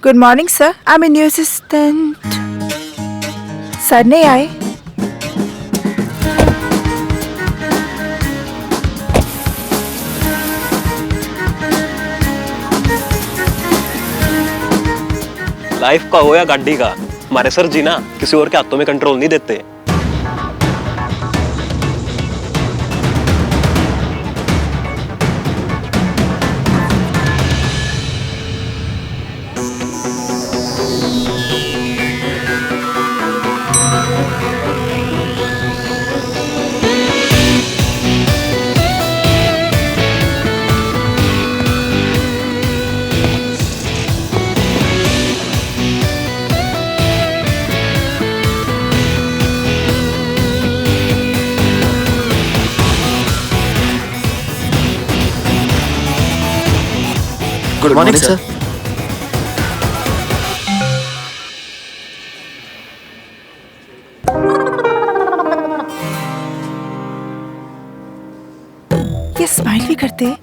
Good morning sir, I am a new assistant. Sir नहीं आए? Life का हो या गाड़ी का, हमारे सर जी ना किसी और के हाथों में कंट्रोल नहीं देते। Good morning sir. ये स्माइल भी करते हैं?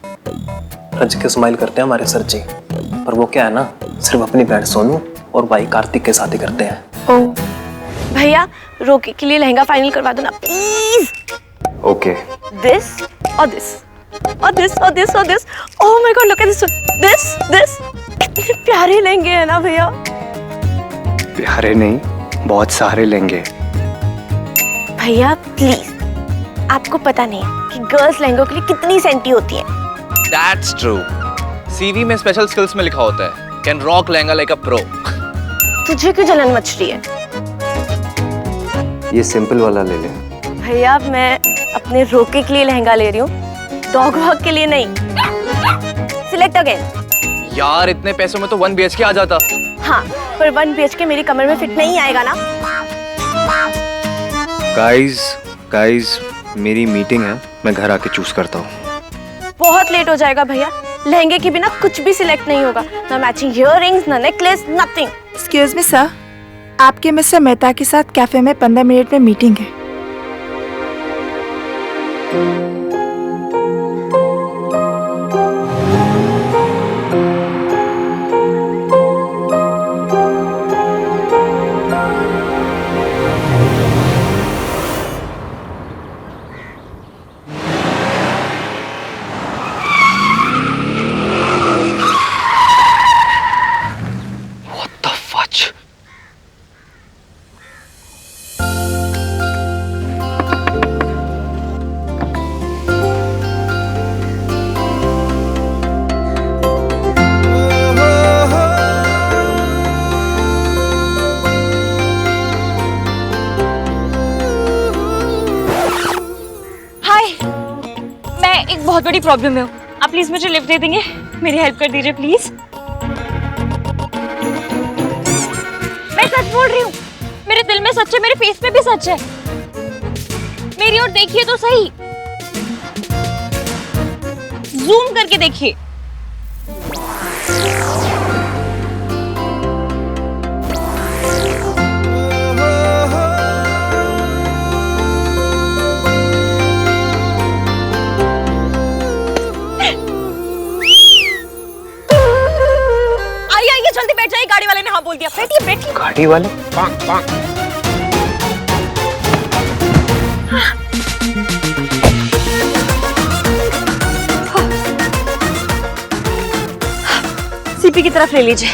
रज के स्माइल करते हैं हमारे सर जी, पर वो क्या है ना, सिर्फ अपनी बहन सोनू और भाई कार्तिक के साथ ही करते हैं। ओह भैया, रोकी के लिए लहंगा फाइनल करवा दो ना प्लीज। ओके। दिस और दिस और दिस और दिस और this. Oh my God, look at this this. कितने प्यारे लहंगे हैं ना भैया। प्यारे नहीं, बहुत सारे लेंगे। भैया प्लीज, आपको पता नहीं कि गर्ल्स लहंगों के लिए कितनी सेंटी होती है। That's true. CV में स्पेशल स्किल्स में लिखा होता है can rock lehenga like a pro. तुझे क्यों जलन मच रही है? ये सिंपल वाला ले ले। भैया मैं अपने रोके के लिए लहंगा ले रही हूँ, डॉग वॉक के लिए नहीं। Select again. यार इतने पैसों में तो 1 BHK आ जाता। हाँ, पर 1 BHK मेरी कमर में फिट नहीं आएगा ना। गाइस, मेरी मीटिंग है, मैं घर आके चूज करता हूँ। बहुत लेट हो जाएगा भैया, लहंगे के बिना कुछ भी सिलेक्ट नहीं होगा। ना मैचिंग इयररिंग्स, ना necklace, nothing. Excuse me sir, आपके मिस्टर मेहता के साथ कैफे में 15 मिनट में मीटिंग है। एक बहुत बड़ी प्रॉब्लम में हूँ, आप प्लीज मुझे लिफ्ट दे देंगे? मेरी हेल्प कर दीजिए प्लीज। मैं सच बोल रही हूँ, मेरे दिल में सच है, मेरे फेस में भी सच है। मेरी ओर देखिए तो सही, जूम करके देखिए। जल्दी बैठ जाइए, गाड़ी वाले ने हाँ बोल दिया। बैठिए बैठिए। गाड़ी वाले? सीपी की तरफ ले लीजिए।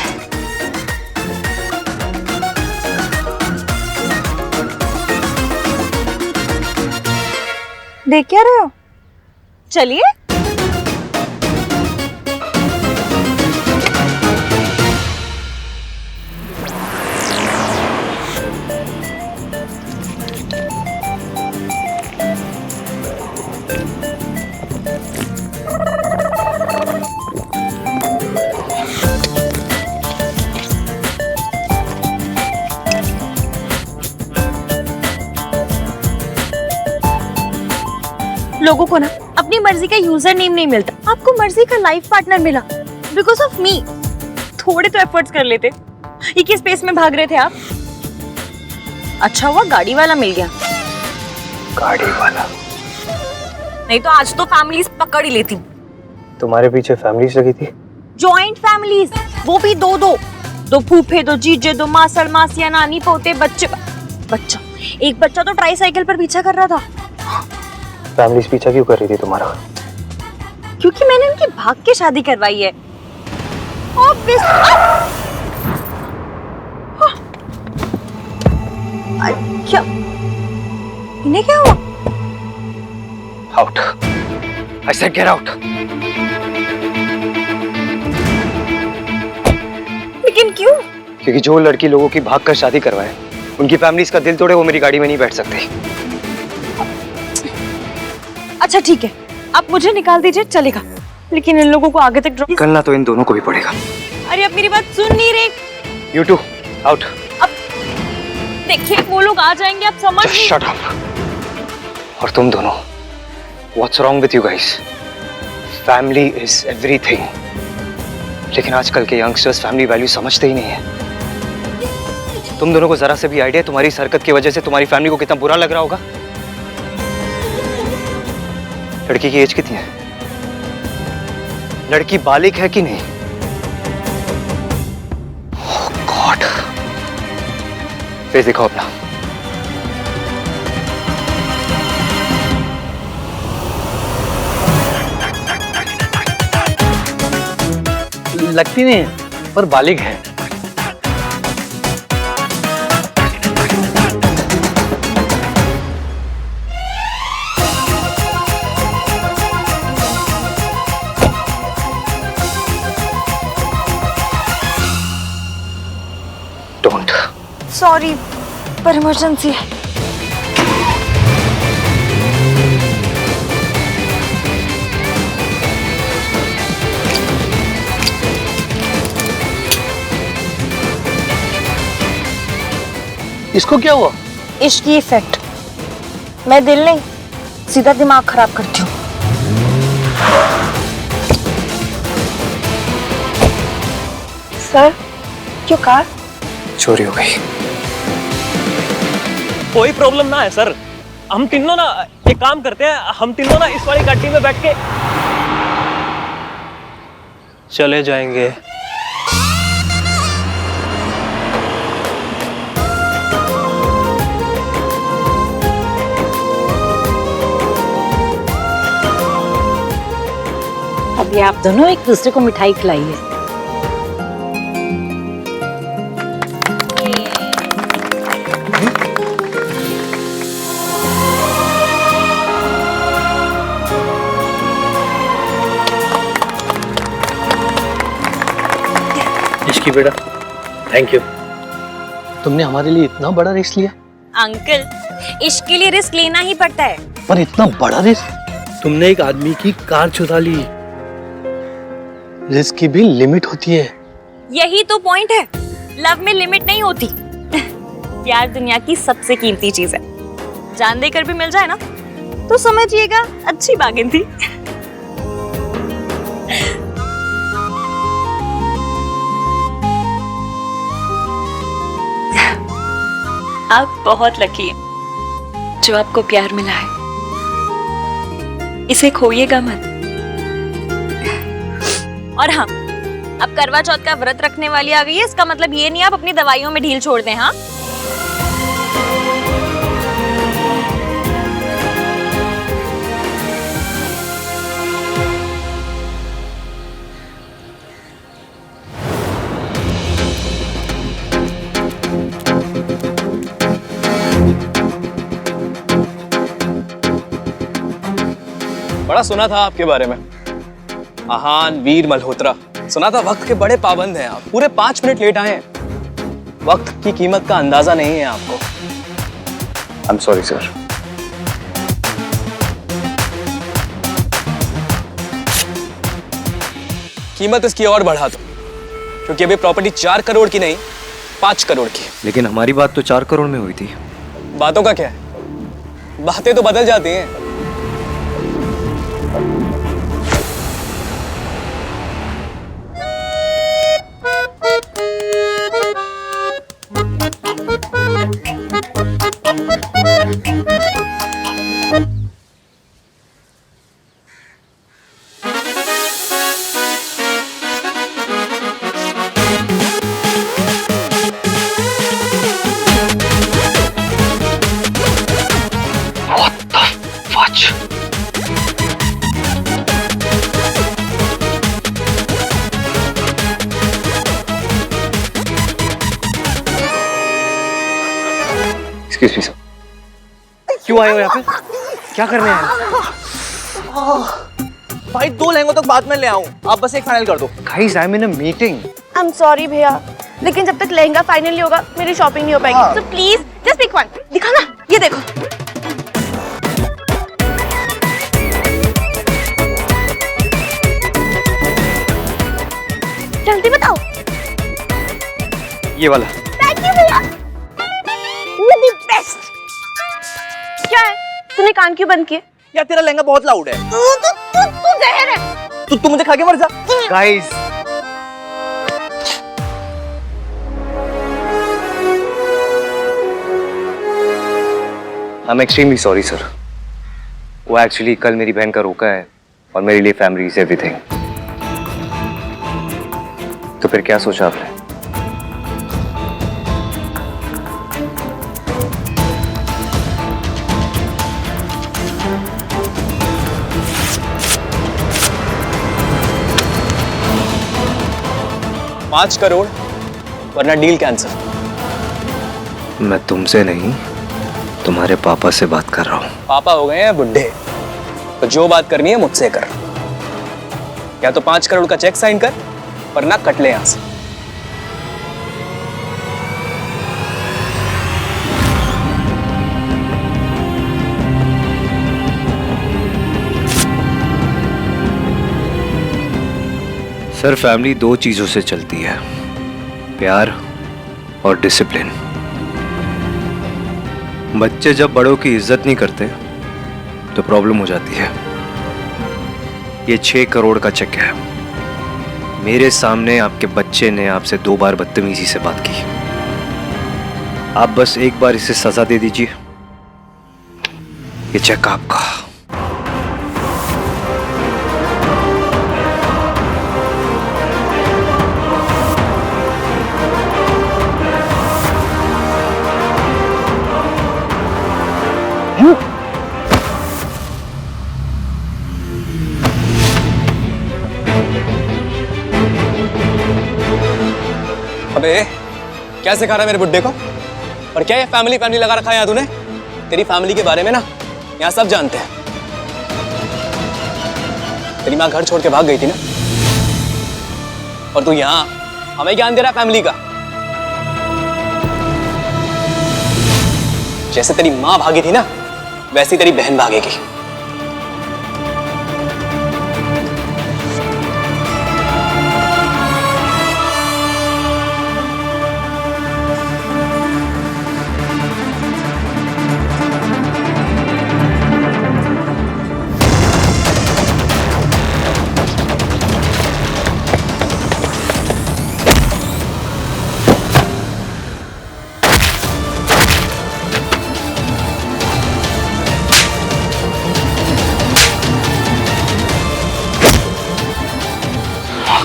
देख क्या रहे हो? चलिए। लोगों को ना अपनी मर्जी का यूजर नेम नहीं मिलता, आपको मर्जी का लाइफ पार्टनर मिला बिकॉज ऑफ मी। थोड़े तो एफर्ट्स कर लेते। ये किस स्पेस में भाग रहे थे आप? अच्छा हुआ गाड़ी वाला मिल गया। गाड़ी वाला? नहीं तो आज तो फैमिलीज पकड़ ही लेती। तुम्हारे पीछे फैमिलीज लगी थी? जॉइंट फैमिलीज, वो भी 2-2। दो फूफे, दो जीजे, दो मासड़ मासिया, नानी पोते, बच्चे। बच्चा, एक बच्चा तो ट्राईसाइकिल पर पीछा कर रहा था। फैमिली पीछा क्यों कर रही थी तुम्हारा? क्योंकि मैंने उनकी भाग के शादी करवाई है। क्या इन्हें क्या हुआ? Out, I said get out. लेकिन क्यों? क्योंकि जो लड़की लोगों की भाग कर शादी करवाए, उनकी फैमिलीज का दिल तोड़े, वो मेरी गाड़ी में नहीं बैठ सकती। अच्छा ठीक है, आप मुझे निकाल दीजिए, चलेगा, लेकिन इन लोगों को आगे तक ड्रॉप। निकलना तो इन दोनों को भी पड़ेगा। अरे अब मेरी बात सुन नहीं रहे। You too, out. अब देखिए वो लोग आ जाएंगे, आप समझ नहीं। Shut up. और तुम दोनों, what's wrong with you guys? Family is everything. लेकिन आजकल के यंगस्टर्स फैमिली वैल्यू समझते ही नहीं है। तुम दोनों को जरा से भी आइडिया तुम्हारी इस हरकत की वजह से तुम्हारी फैमिली को कितना बुरा लग रहा होगा? लड़की की एज कितनी है? लड़की बालिग है कि नहीं? Oh God. फेस दिखाओ अपना। लगती नहीं है पर बालिग है। Don't. सॉरी, पर इमरजेंसी है। इसको क्या हुआ? इश्क की इफेक्ट। मैं दिल नहीं, सीधा दिमाग खराब करती हूँ। सर, क्यों कार? चोरी हो गई। कोई प्रॉब्लम ना है सर, हम तीनों ना एक काम करते हैं, हम तीनों ना इस वाली गाड़ी में बैठ के चले जाएंगे। अभी आप दोनों एक दूसरे को मिठाई खिलाइए। इसकी बेटा, थैंक यू। तुमने हमारे लिए इतना बड़ा रिस्क लिया। अंकल, इश्क के लिए रिस्क लेना ही पड़ता है। पर इतना बड़ा रिस्क? तुमने एक आदमी की कार चुरा ली। रिस्क की भी लिमिट होती है। यही तो पॉइंट है, लव में लिमिट नहीं होती। प्यार दुनिया की सबसे कीमती चीज है, जान देकर भी मिल जाए ना तो समझिएगा अच्छी बार्गेन थी। आप बहुत लकी हैं जो आपको प्यार मिला है, इसे खोइएगा मत। और हाँ, अब करवा चौथ का व्रत रखने वाली आ गई है, इसका मतलब ये नहीं आप अपनी दवाइयों में ढील छोड़ दें। हाँ, बड़ा सुना था आपके बारे में, आहान वीर मल्होत्रा। सुना था वक्त के बड़े पाबंद हैं आप, पूरे 5 मिनट लेट आए हैं। वक्त की कीमत का अंदाजा नहीं है आपको। I'm sorry, sir. कीमत इसकी और बढ़ा दो, क्योंकि अभी प्रॉपर्टी 4 करोड़ की नहीं 5 करोड़ की है। लेकिन हमारी बात तो 4 करोड़ में हुई थी। बातों का क्या है, बातें तो बदल जाती हैं। एक्सक्यूज मी सर, क्यों आए हो यहाँ पे? क्या करने आए हो? भाई 2 लहंगों तक बाद में ले आऊं, आप बस एक फाइनल कर दो। Guys, I'm in a meeting. I am sorry भैया, लेकिन जब तक लहंगा फाइनल नहीं होगा मेरी शॉपिंग नहीं हो पाएगी। So please just pick one. दिखा ना, ये देखो। जल्दी बताओ। ये वाला। थैंक यू भैया, यू द बेस्ट। क्या है, तूने कान क्यों बंद किए? यार तेरा लहंगा बहुत लाउड है। तू जहर है। तू मुझे खा के मर जा। Guys. I'm extremely sorry, sir. वो एक्चुअली कल मेरी बहन का रोका है और मेरे लिए फैमिली इज एवरीथिंग। तो फिर क्या सोचा आपने? $5 करोड़ वरना डील कैंसिल। मैं तुमसे नहीं, तुम्हारे पापा से बात कर रहा हूँ। पापा हो गए हैं बुढ़े, तो जो बात करनी है मुझसे कर। या तो 5 करोड़ का चेक साइन कर वरना कट ले यहां से। सर, फैमिली 2 चीजों से चलती है, प्यार और डिसिप्लिन। बच्चे जब बड़ों की इज्जत नहीं करते तो प्रॉब्लम हो जाती है। ये 6 करोड़ का चेक है। मेरे सामने आपके बच्चे ने आपसे 2 बार बदतमीजी से बात की। आप बस एक बार इसे सजा दे दीजिए, ये चेक आपका। अबे क्या सिखा रहा है मेरे बुड्ढे को? और क्या ये फैमिली फैमिली लगा रखा है यहाँ तूने? तेरी फैमिली के बारे में ना यहाँ सब जानते हैं। तेरी माँ घर छोड़ के भाग गई थी ना, और तू यहाँ हमें ज्ञान दे रहा है फैमिली का। जैसे तेरी माँ भागी थी ना, वैसी तेरी बहन भागेगी।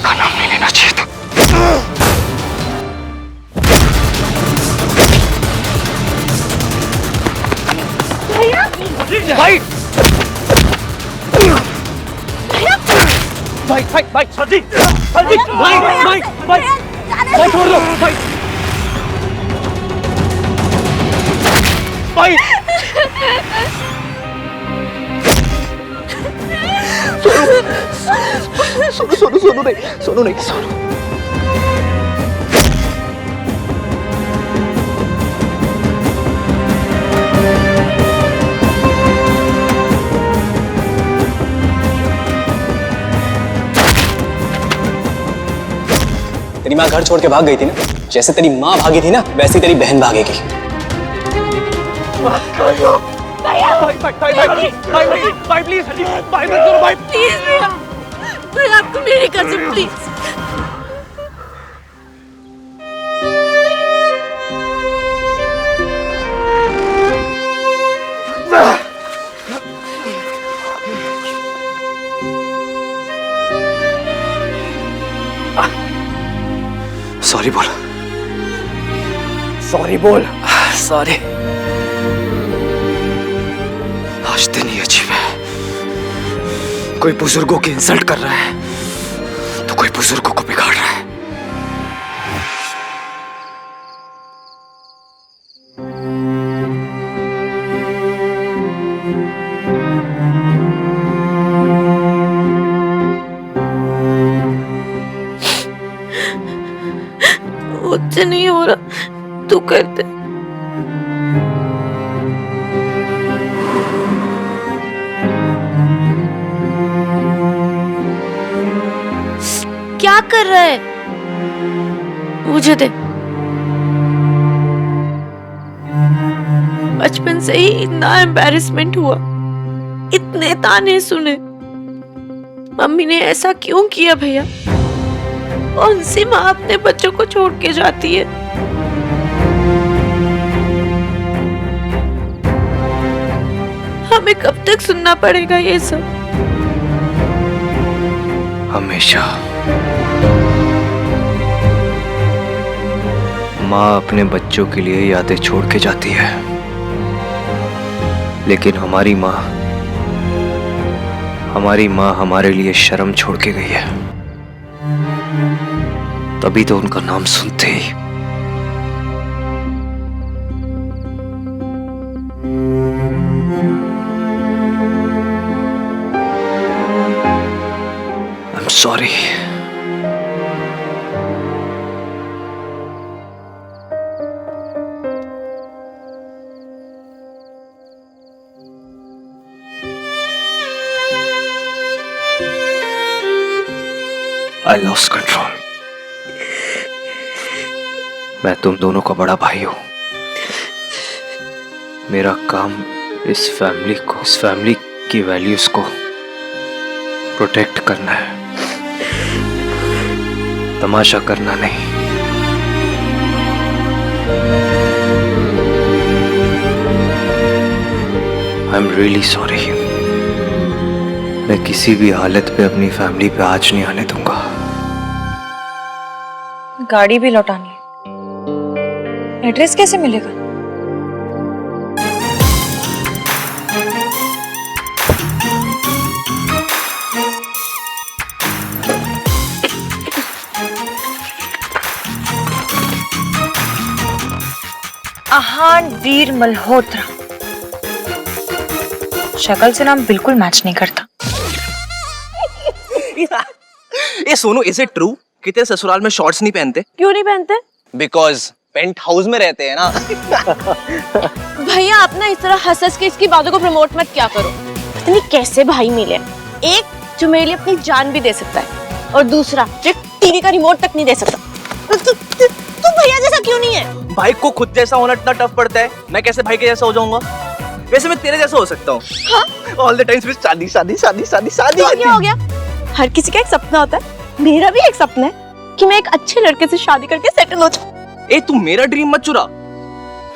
का नाम नहीं लेना चाहिए था। भाई भाई भाई भाई सर जी, सर जी, भाई भाई भाई भाई छोड़ दो भाई भाई। सोनू नहीं। तेरी माँ घर छोड़ के भाग गई थी ना, जैसे तेरी माँ भागी थी ना, वैसे तेरी बहन भागेगी। भाई प्लीज, भाई मत करो भाई, प्लीज भैया, मैं आपको मेरी कसम, प्लीज। सॉरी बोल। सॉरी बोल। सॉरी। आज दिन ही अजीब है। कोई बुजुर्गों की इंसल्ट कर रहा है तो कोई बुजुर्गों को बिगाड़ रहा है। करते। क्या कर रहा है? मुझे दे। बचपन से ही इतना एम्बैरेसमेंट हुआ, इतने ताने सुने। मम्मी ने ऐसा क्यों किया भैया? कौन सी माँ अपने बच्चों को छोड़ के जाती है? हमें कब तक सुनना पड़ेगा ये सब? हमेशा। माँ अपने बच्चों के लिए यादें छोड़ के जाती है, लेकिन हमारी माँ हमारे लिए शर्म छोड़ के गई है। तभी तो उनका नाम सुनते ही I'm sorry. I lost control. मैं तुम दोनों का बड़ा भाई हूं। मेरा काम इस फैमिली की वैल्यूज को प्रोटेक्ट करना है, तमाशा करना नहीं। I am really sorry. मैं किसी भी हालत पे अपनी फैमिली पे आँच नहीं आने दूंगा। गाड़ी भी लौटानी है, एड्रेस कैसे मिलेगा? आहान वीर मल्होत्रा। शक्ल से नाम बिल्कुल मैच नहीं करता। ये सोनू, इज इट ट्रू कि तेरे ससुराल में शॉर्ट्स नहीं पहनते? क्यों नहीं पहनते? बिकॉज पेंट हाउस में रहते हैं ना। भैया आप ना इस तरह हंस हंस के इसकी बातों को प्रमोट मत क्या करो। पता नहीं कैसे भाई मिले, एक जो मेरे लिए अपनी जान भी दे सकता है और दूसरा जो टीवी का रिमोट तक नहीं दे सकता। तू भैया जैसा क्यों नहीं है? भाई को खुद जैसा होना इतना टफ पड़ता है, मैं कैसे भाई के जैसा हो जाऊंगा? वैसे मैं तेरे जैसा हो सकता हूँ। ऑल द टाइम्स शादी शादी शादी शादी शादी। हो गया। हर किसी का एक सपना होता है, मेरा भी एक सपना है कि मैं एक अच्छे लड़के से शादी करके सेटल हो जाऊं। ए तू मेरा ड्रीम मत चुरा।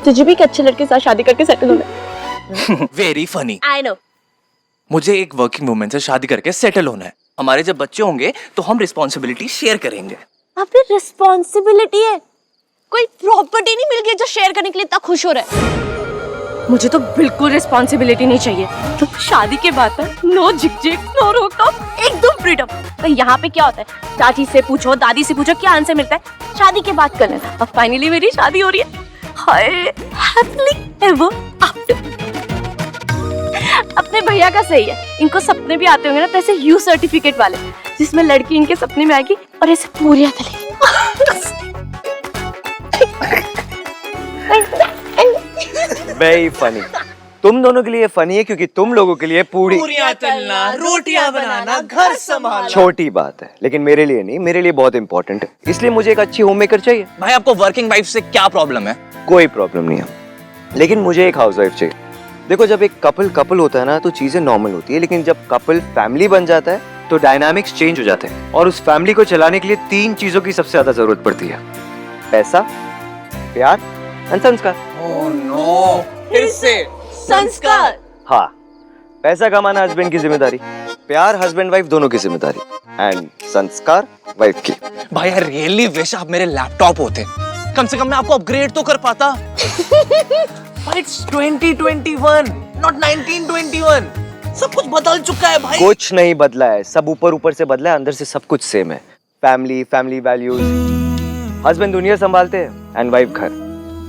तुझे भी एक अच्छे लड़के के साथ शादी करके सेटल होना है। Very funny. I know. मुझे एक वर्किंग वुमन से शादी करके सेटल होना है। हमारे जब बच्चे होंगे तो हम रिस्पॉन्सिबिलिटी शेयर करेंगे। आपकी रिस्पॉन्सिबिलिटी है, कोई प्रॉपर्टी नहीं मिल गई जो शेयर करने के लिए इतना खुश हो रहा है। मुझे तो बिल्कुल रिस्पॉन्सिबिलिटी नहीं चाहिए। तो शादी के बाद नो झिकझिक, नो रोक-टोक, एकदम फ्रीडम। तो यहाँ पे क्या होता है, चाची से पूछो, दादी से पूछो, क्या आंसर मिलता है? शादी के बाद कर लेना। अब फाइनली मेरी शादी हो रही है। हाय हैप्पीली एवर आफ्टर। अपने भैया का सही है, इनको सपने भी आते होंगे ना, ऐसे यू सर्टिफिकेट वाले जिसमें लड़की इनके सपने में आएगी और ऐसे पूरी चलेगी। Very funny. तुम दोनों के लिए फनी है क्योंकि तुम लोगों के लिए पूरियां तलना, रोटियां बनाना, घर संभालना छोटी बात है, लेकिन मेरे लिए नहीं, मेरे लिए बहुत इंपॉर्टेंट है। इसलिए मुझे एक अच्छी होममेकर चाहिए। भाई आपको वर्किंग वाइफ से क्या प्रॉब्लम है? कोई प्रॉब्लम नहीं है, लेकिन मुझे एक हाउसवाइफ चाहिए। देखो, जब एक कपल होता है ना तो चीजें नॉर्मल होती है, लेकिन जब कपल फैमिली बन जाता है तो डायनामिक्स चेंज हो जाते हैं। और उस फैमिली को चलाने के लिए 3 चीजों की सबसे ज्यादा जरूरत पड़ती है: पैसा, प्यार एंड संस्कार। ओह नो, फिर से संस्कार। हाँ, पैसा कमाना हस्बैंड की जिम्मेदारी, प्यार हस्बैंड वाइफ दोनों की जिम्मेदारी, एंड संस्कार वाइफ की। भाई आई रियली विश आप मेरे लैपटॉप होते, कम से कम मैं आपको अपग्रेड तो कर पाता। भाई इट्स 2021 नॉट 1921। सब कुछ बदल चुका है भाई। कुछ नहीं बदला है, सब ऊपर ऊपर से बदला है, अंदर से सब कुछ सेम है। फैमिली वैल्यूज, हस्बैंड दुनिया संभालते हैं एंड वाइफ घर।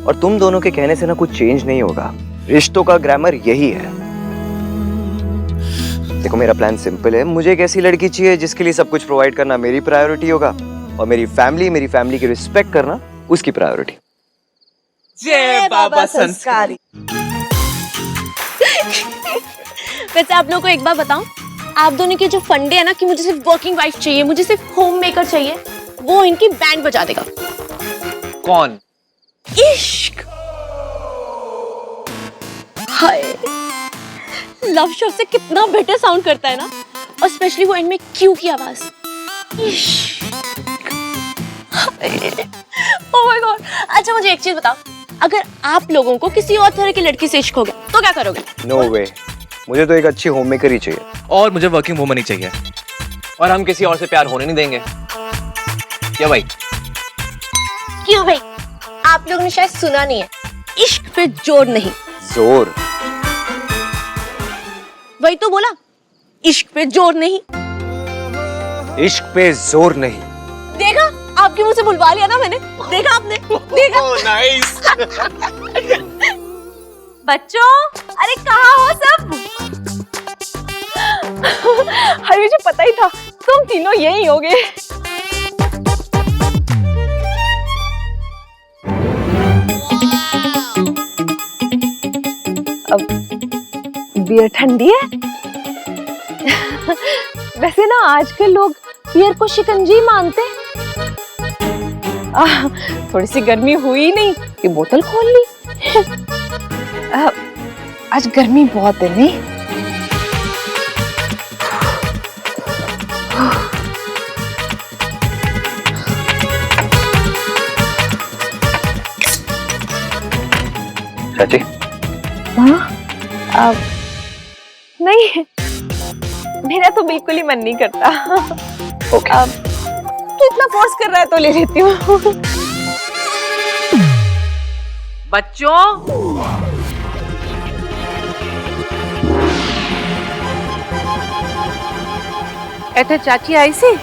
और तुम दोनों के कहने से ना कुछ चेंज नहीं होगा। रिश्तों का ग्रामर यही है। देखो, मेरा प्लान सिंपल है। मुझे एक ऐसी लड़की चाहिए जिसके लिए सब कुछ प्रोवाइड करना मेरी प्रायोरिटी होगा और मेरी फैमिली की रिस्पेक्ट करना उसकी प्रायोरिटी। जय बाबा संस्कारी। वैसे आप लोगों को एक बार बताऊं, आप दोनों के जो फंडे है ना कि मुझे सिर्फ वर्किंग वाइफ चाहिए, मुझे सिर्फ होम मेकर चाहिए, वो इनकी बैंड बजा देगा। कौन? इश्क। हाय, लव शब्द से कितना बेटर साउंड करता है ना, और स्पेशली वो इनमें क्यू की आवाज। इश्क। Oh my God. अच्छा मुझे एक चीज बताओ, अगर आप लोगों को किसी और तरह की लड़की से इश्क हो गया तो क्या करोगे? नो वे, मुझे तो एक अच्छी होम मेकर ही चाहिए। और मुझे वर्किंग वुमन ही चाहिए। और हम किसी और से प्यार होने नहीं देंगे। क्या भाई? क्यों भाई? आप लोगों ने शायद सुना नहीं है, इश्क पे जोर नहीं, जोर। वही तो बोला, इश्क पे जोर नहीं। इश्क पे जोर नहीं। देखा, आपके मुंह से बुलवा लिया ना मैंने। देखा आपने? देखा? नाइस। बच्चों, अरे कहाँ हो सब? अरे मुझे पता ही था तुम तीनों यही होगे। अब बियर ठंडी है। वैसे ना आजकल लोग बियर को शिकंजी मानते हैं। थोड़ी सी गर्मी हुई नहीं कि बोतल खोल ली। आज गर्मी बहुत है नहीं? चाची। हाँ, नहीं, मेरा तो बिल्कुल ही मन नहीं करता। ओके। तू इतना फोर्स कर रहा है तो ले लेती हूँ। बच्चों, ऐसे चाची आई सी।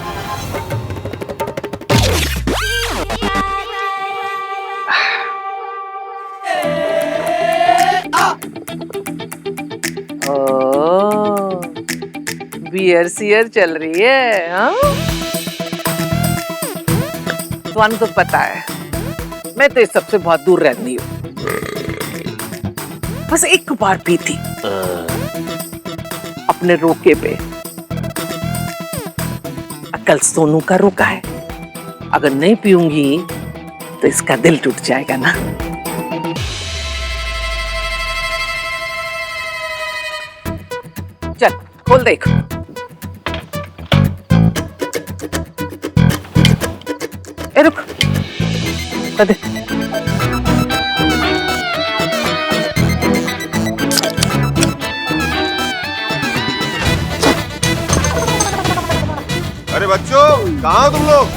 बियर सियर चल रही है। हाँ, तुम तो पता है मैं तो इस सबसे बहुत दूर रहती हूँ। बस एक बार पी थी अपने रोके पे। कल सोनू का रोका है, अगर नहीं पीऊंगी तो इसका दिल टूट जाएगा ना। चल खोल देख। ए रुक, दे। अरे बच्चों, कहाँ हो तुम लोग?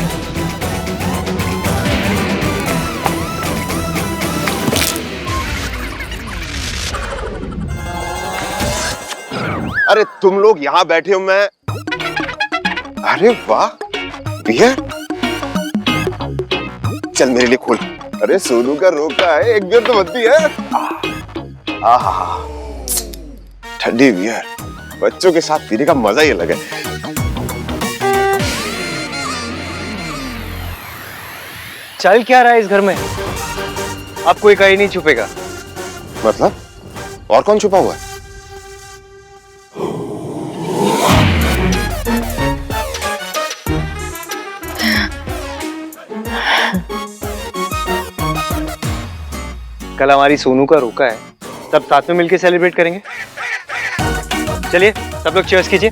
अरे तुम लोग यहाँ बैठे हो, मैं। अरे वाह, बियर। चल मेरे लिए खोल। अरे सोनू का रोका है, एक बियर तो बनती है। आहा, ठंडी बियर बच्चों के साथ पीने का मजा ही अलग है। चल क्या रहा है इस घर में? अब कोई कहीं नहीं छुपेगा। मतलब? और कौन छुपा हुआ है? कल हमारी सोनू का रोका है, सब साथ में मिलकर सेलिब्रेट करेंगे। चलिए सब लोग चीयर्स कीजिए।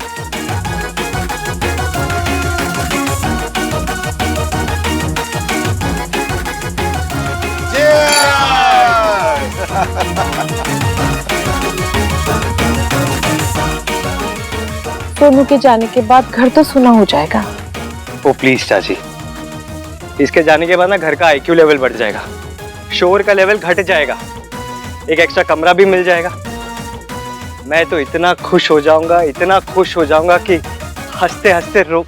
सोनू के जाने के बाद घर तो सुना हो जाएगा। ओ प्लीज चाची, इसके जाने के बाद ना घर का आईक्यू लेवल बढ़ जाएगा, शोर का लेवल घट जाएगा, एक एक्स्ट्रा कमरा भी मिल जाएगा। मैं तो इतना खुश हो जाऊंगा, इतना खुश हो जाऊंगा कि हंसते हंसते रो।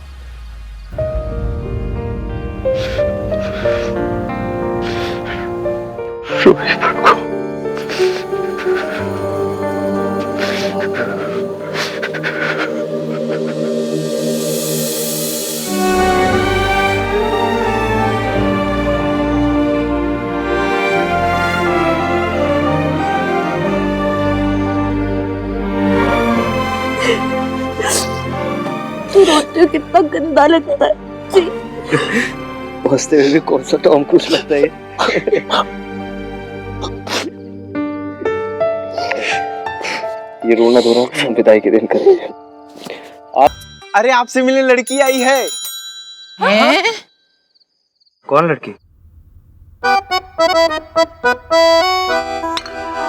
सोचती हूँ कितना गंदा लगता है जी। हंसते हुए भी कौन सा टॉम क्रूज लगता है। ये रोना धोना हम विदाई के दिन करेंगे। अरे आपसे मिलने लड़की आई है। कौन लड़की?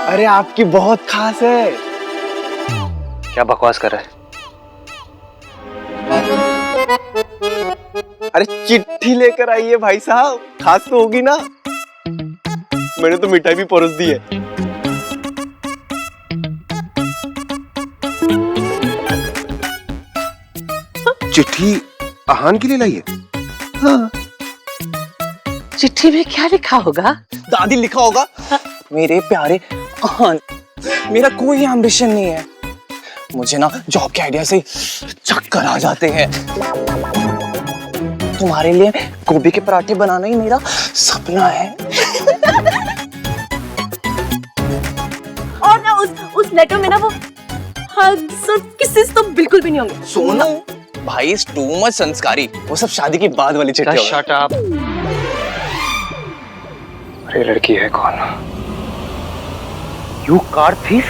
अरे आपकी बहुत खास है। क्या बकवास कर रहा है? अरे चिट्ठी लेकर आई है भाई साहब, खास तो होगी ना। मैंने तो मिठाई भी परोस दी है। चिट्ठी आहान के लिए लाई है? चिट्ठी में क्या लिखा होगा? दादी लिखा होगा, मेरे प्यारे आहान, मेरा कोई एम्बिशन नहीं है। मुझे ना जॉब के आइडिया से चक्कर आ जाते हैं। तुम्हारे लिए गोभी के पराठे बनाना ही मेरा सपना है। और ना उस लेटर में ना वो हग्स और किसेस तो बिल्कुल भी नहीं होंगे। सोनू भाई इज टू मच संस्कारी, वो सब शादी की बाद वाली चिट्ठी होगी। Shut up. अरे लड़की है कौन? You car thief?